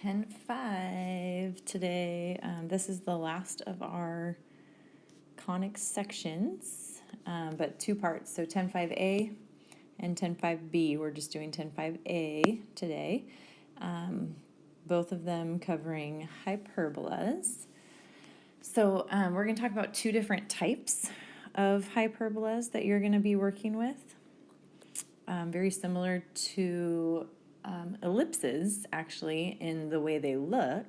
10.5 today. This is the last of our conic sections, but two parts. So 10.5a and 10.5b. We're just doing 10.5a today. Both of them covering hyperbolas. So we're going to talk about two different types of hyperbolas that you're going to be working with. Very similar to ellipses, actually, in the way they look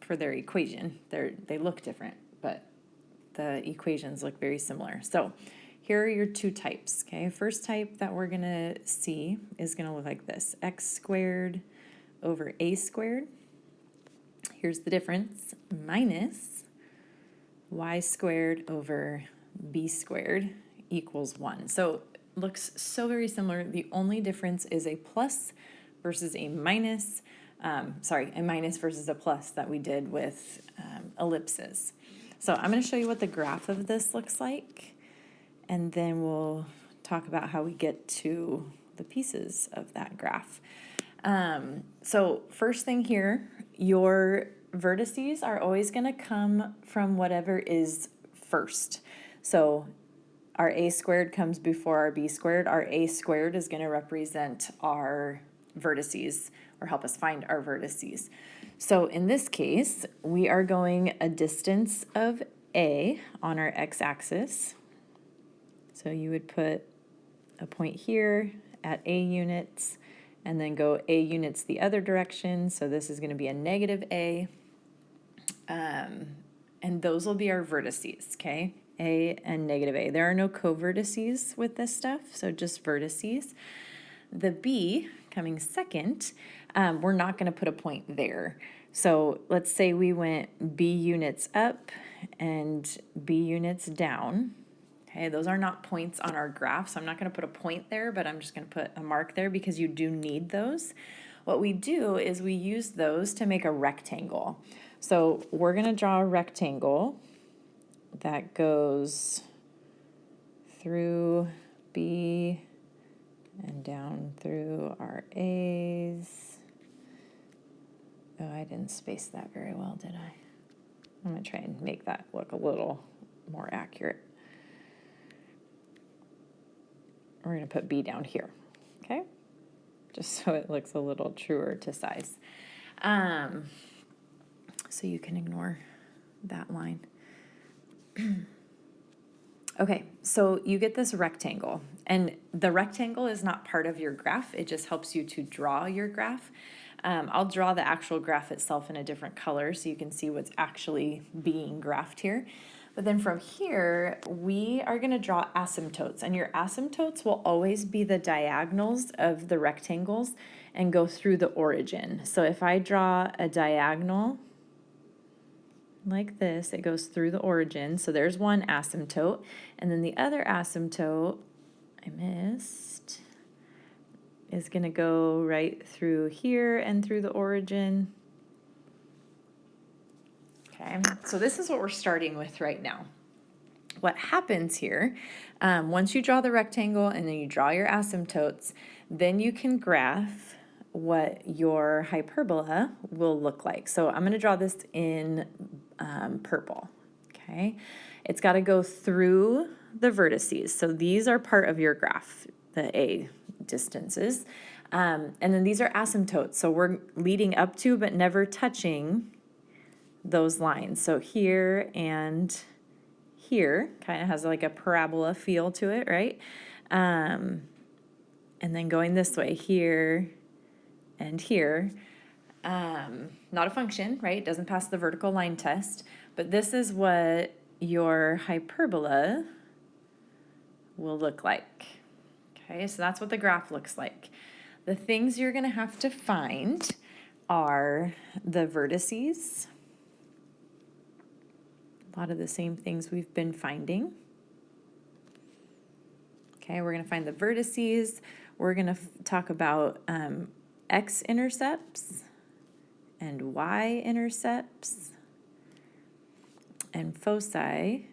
for their equation. They look different, but the equations look very similar. So here are your two types, okay? First type that we're going to see is going to look like this. X squared over a squared. Here's the difference. Minus y squared over b squared equals 1. So looks so very similar. The only difference is a plus versus a minus. A minus versus a plus that we did with ellipses. So I'm going to show you what the graph of this looks like, and then we'll talk about how we get to the pieces of that graph. So first thing here, your vertices are always going to come from whatever is first. So our a squared comes before our b squared. Our a squared is going to represent our vertices, or help us find our vertices. So in this case, we are going a distance of a on our x-axis. So you would put a point here at a units, and then go a units the other direction. So this is going to be a negative a. And those will be our vertices, okay? A and negative a. There are no co-vertices with this stuff, so just vertices. The b, coming second, we're not going to put a point there. So let's say we went b units up and b units down. Okay, those are not points on our graph, so I'm not going to put a point there, but I'm just going to put a mark there because you do need those. What we do is we use those to make a rectangle. So we're going to draw a rectangle that goes through B and down through our A's. Oh, I didn't space that very well, did I? I'm going to try and make that look a little more accurate. We're going to put B down here, okay? Just so it looks a little truer to size. So you can ignore that line. Okay, so you get this rectangle, and the rectangle is not part of your graph. It just helps you to draw your graph. I'll draw the actual graph itself in a different color so you can see what's actually being graphed here. But then from here, we are going to draw asymptotes, and your asymptotes will always be the diagonals of the rectangles and go through the origin. So if I draw a diagonal like this, it goes through the origin. So there's one asymptote, and then the other asymptote I missed is going to go right through here and through the origin. Okay, so this is what we're starting with right now. What happens here, once you draw the rectangle and then you draw your asymptotes, then you can graph what your hyperbola will look like. So I'm going to draw this in purple, okay? It's got to go through the vertices. So these are part of your graph, the A distances. And then these are asymptotes. So we're leading up to but never touching those lines. So here and here kind of has like a parabola feel to it, right? And then going this way, here and here. Not a function, right? It doesn't pass the vertical line test, but this is what your hyperbola will look like. Okay, so that's what the graph looks like. The things you're going to have to find are the vertices. A lot of the same things we've been finding. Okay, we're going to find the vertices. We're going to talk about x-intercepts and y-intercepts and foci.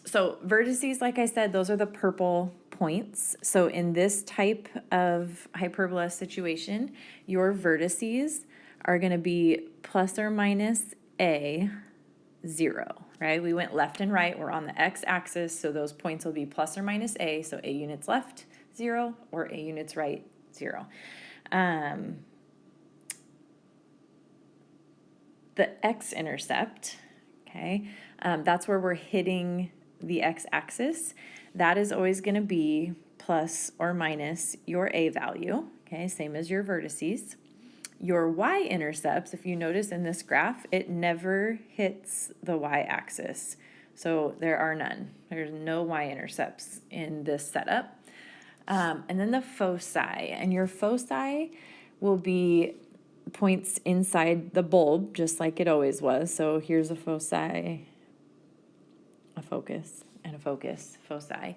So vertices, like I said, those are the purple points. So in this type of hyperbola situation, your vertices are going to be plus or minus a 0, right? We went left and right. We're on the x-axis, so those points will be plus or minus a. So a units left, 0, or a units right, 0. The x-intercept, okay, that's where we're hitting the x-axis. That is always going to be plus or minus your a value, okay, same as your vertices. Your y-intercepts, if you notice in this graph, it never hits the y-axis. So there are none. There's no y-intercepts in this setup. And then the foci, and your foci will be points inside the bulb, just like it always was. So here's a foci, a focus, and a focus, foci.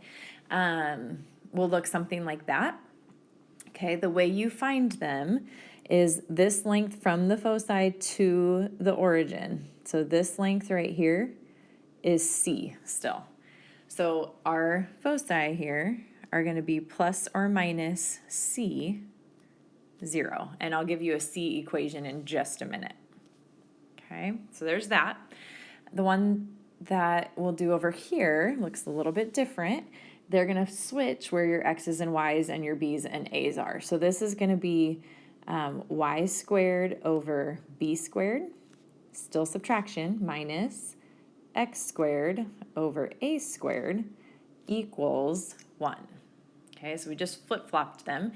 Will look something like that. Okay, the way you find them is this length from the foci to the origin. So this length right here is C still. So our foci here are going to be plus or minus C 0. And I'll give you a C equation in just a minute. Okay, so there's that. The one that we'll do over here looks a little bit different. They're going to switch where your x's and y's and your b's and a's are. So this is going to be y squared over b squared, still subtraction, minus x squared over a squared equals 1. Okay, so we just flip-flopped them.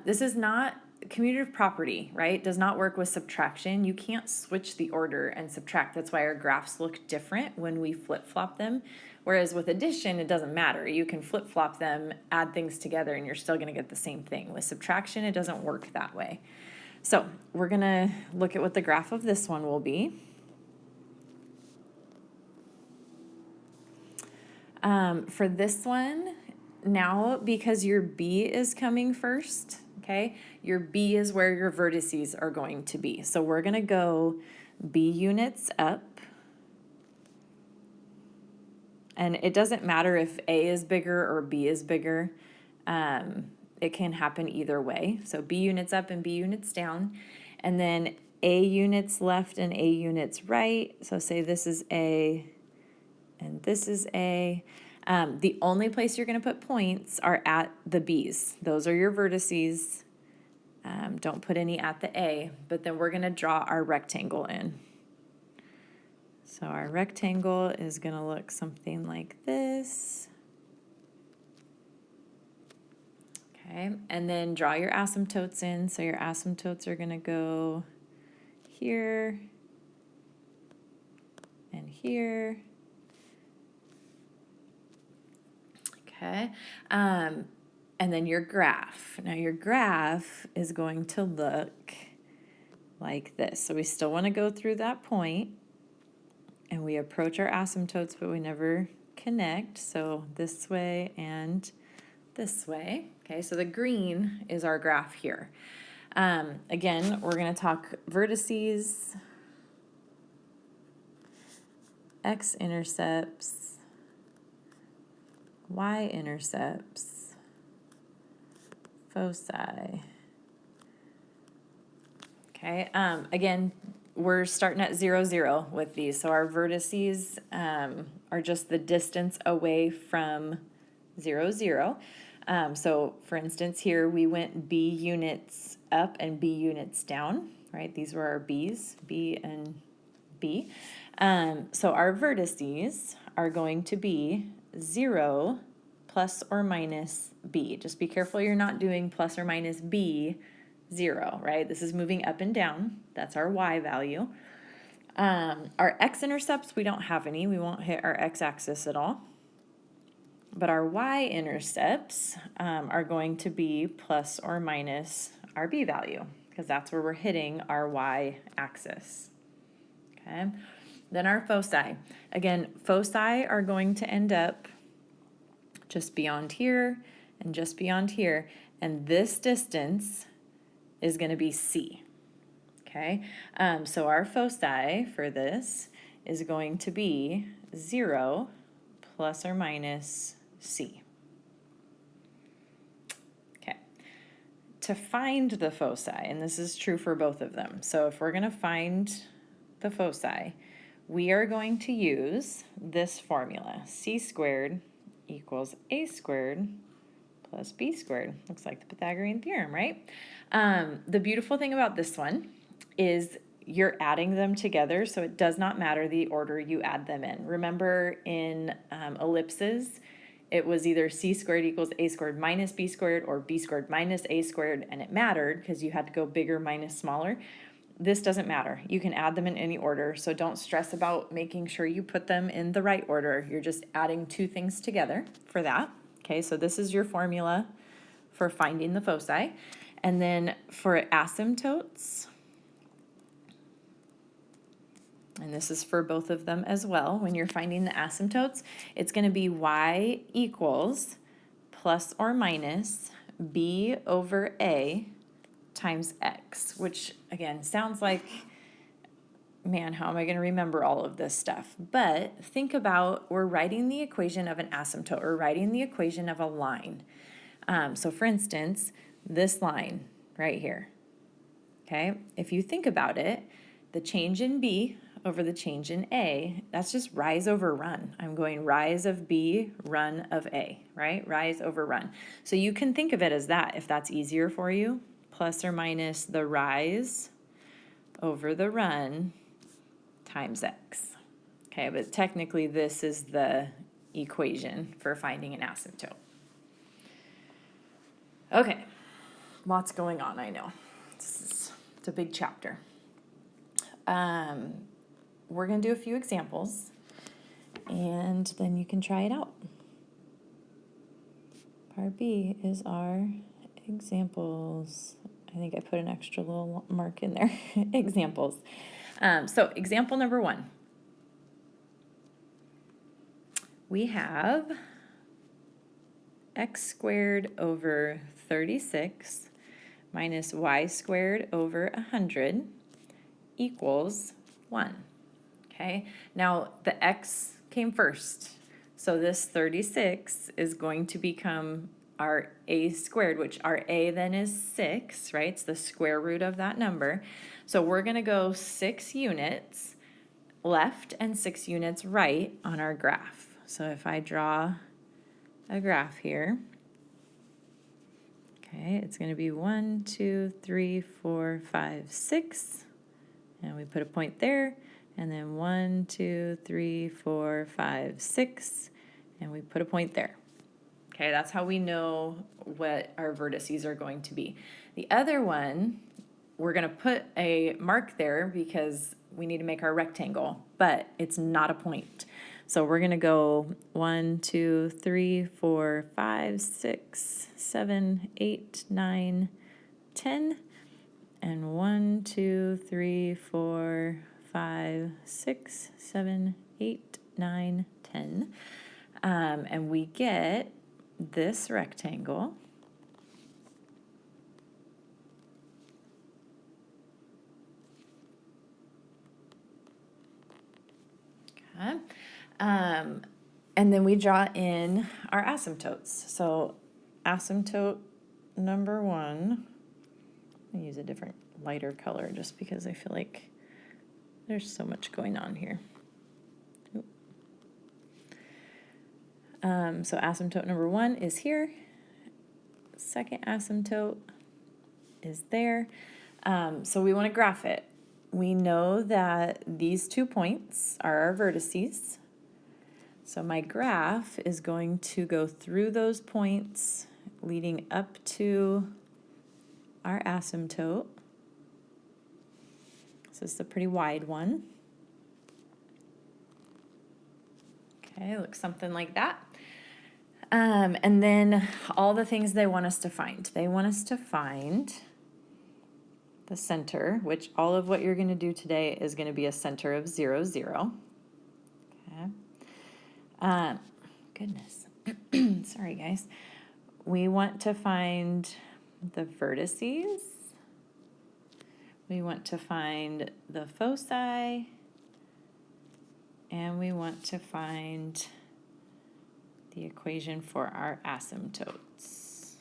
This is not commutative property, right? Does not work with subtraction. You can't switch the order and subtract. That's why our graphs look different when we flip-flop them. Whereas with addition, it doesn't matter. You can flip-flop them, add things together, and you're still going to get the same thing. With subtraction, it doesn't work that way. So we're going to look at what the graph of this one will be. For this one, now because your B is coming first, okay, your B is where your vertices are going to be. So we're going to go B units up. And it doesn't matter if A is bigger or B is bigger. It can happen either way. So B units up and B units down. And then A units left and A units right. So say this is A and this is A. The only place you're going to put points are at the B's. Those are your vertices. Don't put any at the A. But then we're going to draw our rectangle in. So our rectangle is going to look something like this. Okay, and then draw your asymptotes in. So your asymptotes are going to go here and here. Okay, and then your graph. Now your graph is going to look like this. So we still want to go through that point. And we approach our asymptotes, but we never connect. So this way and this way. Okay, so the green is our graph here. Again, we're going to talk vertices, x-intercepts, y-intercepts, foci. Okay, again, we're starting at 0, 0 with these. So our vertices are just the distance away from 0, 0. So for instance, here we went B units up and B units down, right? These were our B's, B and B. So our vertices are going to be 0 plus or minus B. Just be careful you're not doing plus or minus B, 0, right? This is moving up and down. That's our y value. Our x-intercepts, we don't have any. We won't hit our x-axis at all. But our y-intercepts are going to be plus or minus our b value, because that's where we're hitting our y-axis. Okay. Then our foci. Again, foci are going to end up just beyond here and just beyond here. And this distance is going to be C. Okay, so our foci for this is going to be 0 plus or minus C. to find the foci, and this is true for both of them. So if we're going to find the foci, we are going to use this formula. C squared equals A squared plus B squared. Looks like the Pythagorean theorem, right? The beautiful thing about this one is you're adding them together, so it does not matter the order you add them in. Remember in ellipses, it was either C squared equals A squared minus B squared or B squared minus A squared, and it mattered because you had to go bigger minus smaller. This doesn't matter. You can add them in any order, so don't stress about making sure you put them in the right order. You're just adding two things together for that. Okay, so this is your formula for finding the foci. And then for asymptotes, and this is for both of them as well, when you're finding the asymptotes, it's going to be y equals plus or minus b over a times x, which again sounds like, man, how am I going to remember all of this stuff? But think about, we're writing the equation of an asymptote, or writing the equation of a line. So for instance, this line right here, okay? If you think about it, the change in B over the change in A, that's just rise over run. I'm going rise of B, run of A, right? Rise over run. So you can think of it as that if that's easier for you, plus or minus the rise over the run times x. Okay, but technically this is the equation for finding an asymptote. Okay, lots going on, I know. It's a big chapter. We're going to do a few examples, and then you can try it out. Part B is our examples. I think I put an extra little mark in there. Examples. So example number 1. We have x squared over 36 minus y squared over 100 equals 1. Okay, now the x came first, so this 36 is going to become our a squared, which our a then is 6, right? It's the square root of that number. So we're going to go 6 units left and 6 units right on our graph. So if I draw a graph here, okay, it's going to be 1, 2, 3, 4, 5, 6, and we put a point there, and then 1, 2, 3, 4, 5, 6, and we put a point there. Okay, that's how we know what our vertices are going to be. The other one, we're going to put a mark there because we need to make our rectangle, but it's not a point. So we're going to go 1, 2, 3, 4, 5, 6, 7, 8, 9, 10, and 1, 2, 3, 4, 5, 6, 7, 8, 9, 10. And we get this rectangle. Okay. And then we draw in our asymptotes. So asymptote number 1, I use a different lighter color just because I feel like there's so much going on here. So asymptote number 1 is here. Second asymptote is there. So we want to graph it. We know that these 2 points are our vertices. So my graph is going to go through those points leading up to our asymptote. So this is a pretty wide one. Okay, looks something like that. And then all the things they want us to find. They want us to find the center, which all of what you're going to do today is going to be a center of 0, 0. Okay. Goodness. Sorry, guys. We want to find the vertices. We want to find the foci. And we want to find the equation for our asymptotes.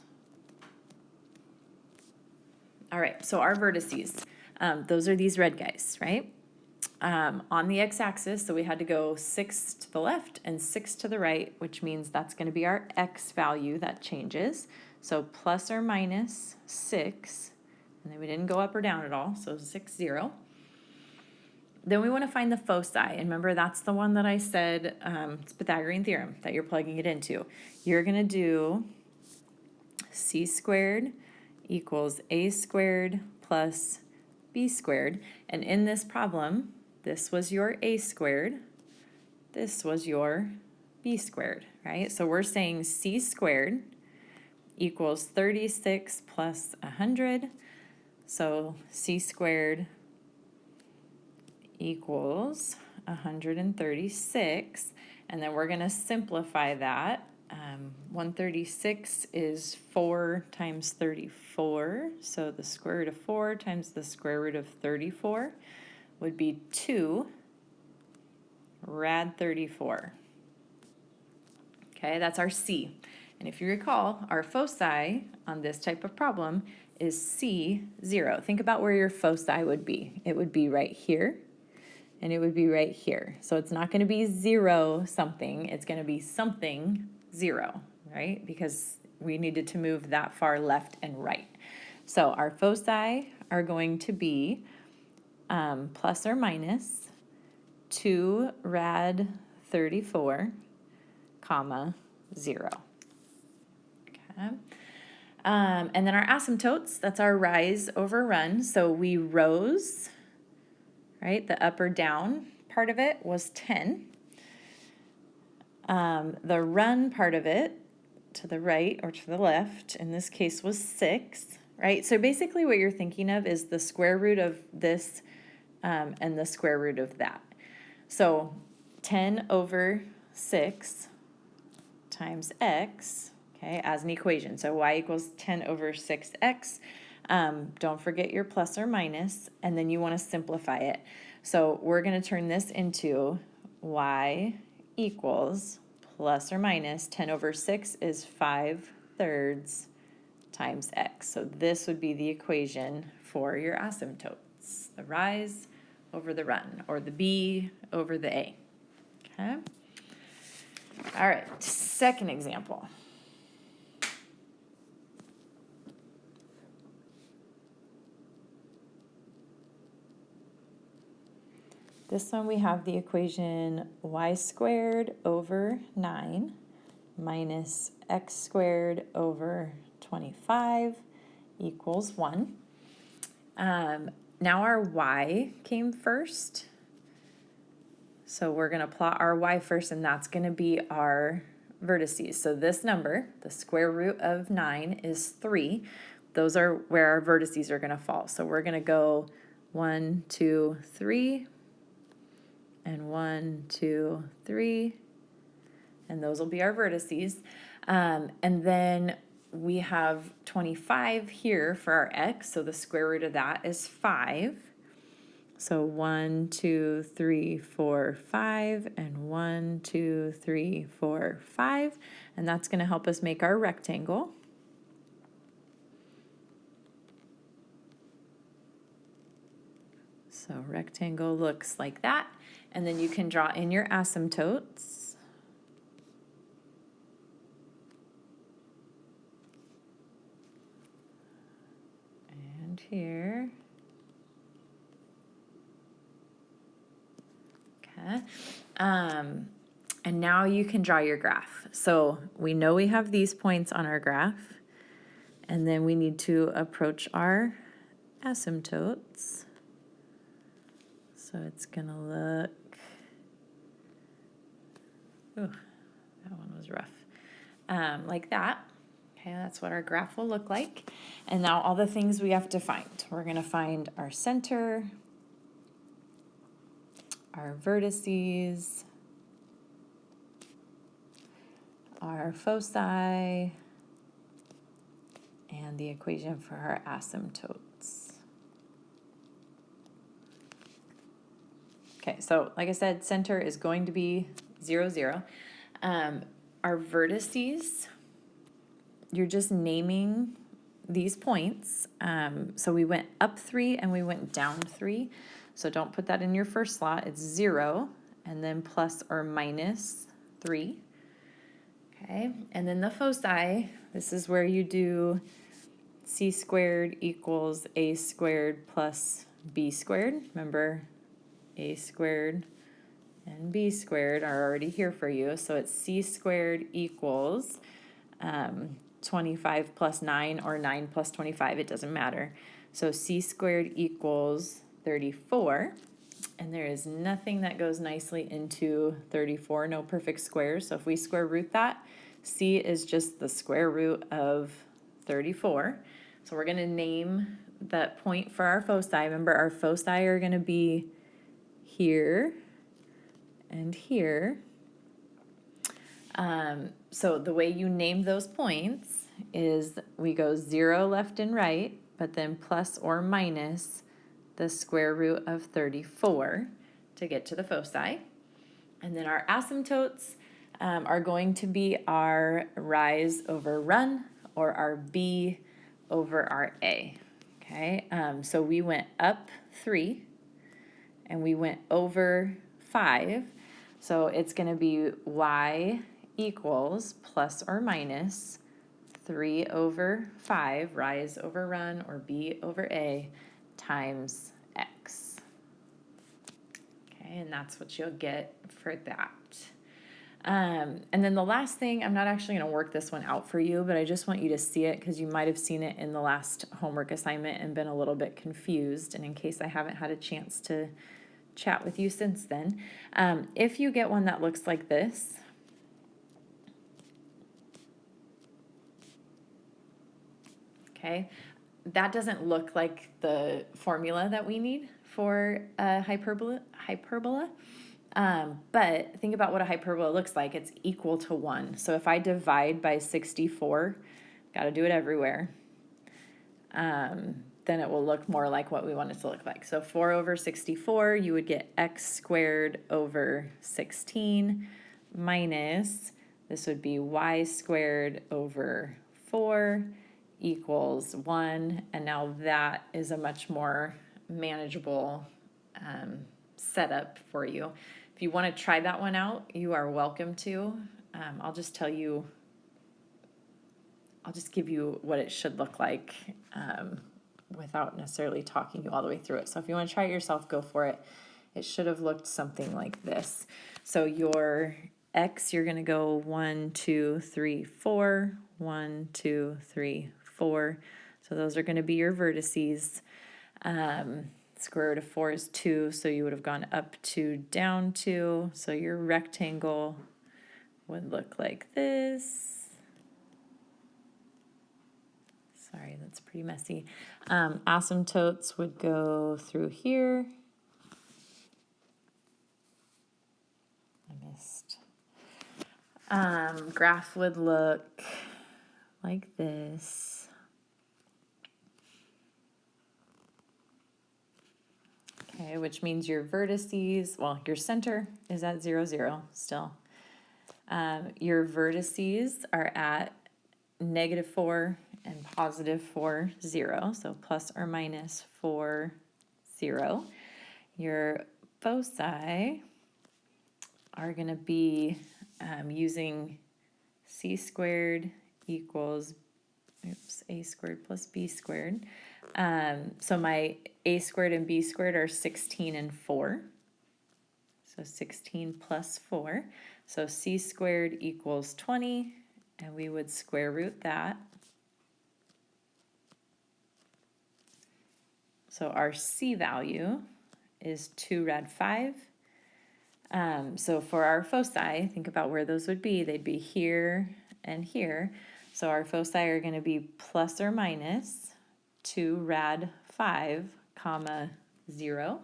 All right, so our vertices, those are these red guys, right? On the x-axis, so we had to go 6 to the left and 6 to the right, which means that's going to be our x value that changes. So plus or minus 6, and then we didn't go up or down at all, so 6, 0. Then we want to find the foci, and remember that's the one that I said, it's Pythagorean theorem that you're plugging it into. You're going to do c squared equals a squared plus b squared, and in this problem, this was your a squared, this was your b squared, right? So we're saying c squared equals 36 plus 100, so c squared equals 136, and then we're going to simplify that. 136 is 4 times 34, so the square root of 4 times the square root of 34 would be 2 rad 34. Okay, that's our C. And if you recall, our foci on this type of problem is C0. Think about where your foci would be. It would be right here, and it would be right here. So it's not going to be 0 something, it's going to be something 0, right? Because we needed to move that far left and right. So our foci are going to be plus or minus 2 rad 34, comma 0. Okay. And then our asymptotes, that's our rise over run. So we rose, right? The up or down part of it was 10. The run part of it, to the right or to the left, in this case was 6, right? So basically what you're thinking of is the square root of this and the square root of that. So 10 over 6 times x, okay, as an equation. So y equals 10 over 6x. Don't forget your plus or minus, and then you want to simplify it. So we're going to turn this into y equals plus or minus 10 over 6 is 5/3 times x. So this would be the equation for your asymptotes, the rise over the run, or the b over the a. Okay? All right, second example. This one we have the equation y squared over 9 minus x squared over 25 equals 1. Now our y came first. So we're going to plot our y first, and that's going to be our vertices. So this number, the square root of 9, is 3. Those are where our vertices are going to fall. So we're going to go 1, 2, 3, and 1, 2, 3, and those will be our vertices. And then we have 25 here for our x, so the square root of that is 5. So 1, 2, 3, 4, 5, and 1, 2, 3, 4, 5, and that's going to help us make our rectangle. So rectangle looks like that, and then you can draw in your asymptotes. And here. Okay. And now you can draw your graph. So we know we have these points on our graph, and then we need to approach our asymptotes. So it's gonna look, ooh, that one was rough, like that. Okay, that's what our graph will look like. And now all the things we have to find. We're gonna find our center, our vertices, our foci, and the equation for our asymptotes. Okay, so like I said, center is going to be 0, 0. Our vertices, you're just naming these points. So we went up 3 and we went down 3. So don't put that in your first slot. It's 0 and then plus or minus 3. Okay, and then the foci, this is where you do c squared equals a squared plus b squared. Remember, a squared and b squared are already here for you. So it's c squared equals 25 plus 9 or 9 plus 25. It doesn't matter. So c squared equals 34. And there is nothing that goes nicely into 34, no perfect squares. So if we square root that, c is just the square root of 34. So we're going to name that point for our foci. Remember, our foci are going to be here and here. So the way you name those points is we go 0 left and right, but then plus or minus the square root of 34 to get to the foci. And then our asymptotes are going to be our rise over run, or our B over our A. Okay, so we went up 3 and we went over 5. So it's going to be y equals plus or minus 3 over 5, rise over run, or B over A, times x. Okay, and that's what you'll get for that. And then the last thing, I'm not actually going to work this one out for you, but I just want you to see it because you might have seen it in the last homework assignment and been a little bit confused. And in case I haven't had a chance to chat with you since then, if you get one that looks like this, okay, that doesn't look like the formula that we need for a hyperbola. But think about what a hyperbola looks like. It's equal to 1. So if I divide by 64, got to do it everywhere, then it will look more like what we want it to look like. So 4 over 64, you would get x squared over 16 minus, this would be y squared over 4 equals 1. And now that is a much more manageable setup for you. If you want to try that one out, you are welcome to. I'll just tell you, I'll just give you what it should look like without necessarily talking you all the way through it. So if you want to try it yourself, go for it. It should have looked something like this. So your x, you're going to go 1, 2, 3, 4, 1, 2, 3, 4. So those are going to be your vertices. Square root of 4 is 2, so you would have gone up 2, down 2. So your rectangle would look like this. Sorry, that's pretty messy. Asymptotes would go through here. I missed. Graph would look like this. Okay, which means your vertices, well, your center is at 0, 0 still. Your vertices are at -4 and +4, 0. So plus or minus 4, 0. Your foci are going to be using c squared equals, a squared plus b squared. So my a squared and b squared are 16 and 4. So 16 plus 4. So c squared equals 20, and we would square root that. So our c value is 2 rad 5. So for our foci, think about where those would be. They'd be here and here. So our foci are going to be plus or minus 2 rad 5, comma 0.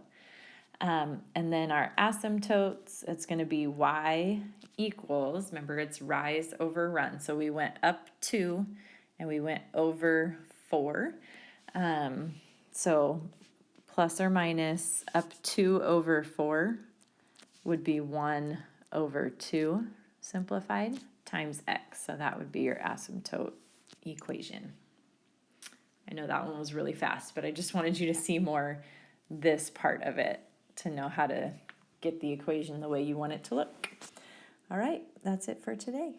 And then our asymptotes, it's going to be y equals, remember it's rise over run. So we went up 2 and we went over 4. So plus or minus up 2 over 4 would be 1 over 2 simplified times x. So that would be your asymptote equation. I know that one was really fast, but I just wanted you to see more this part of it to know how to get the equation the way you want it to look. All right, that's it for today.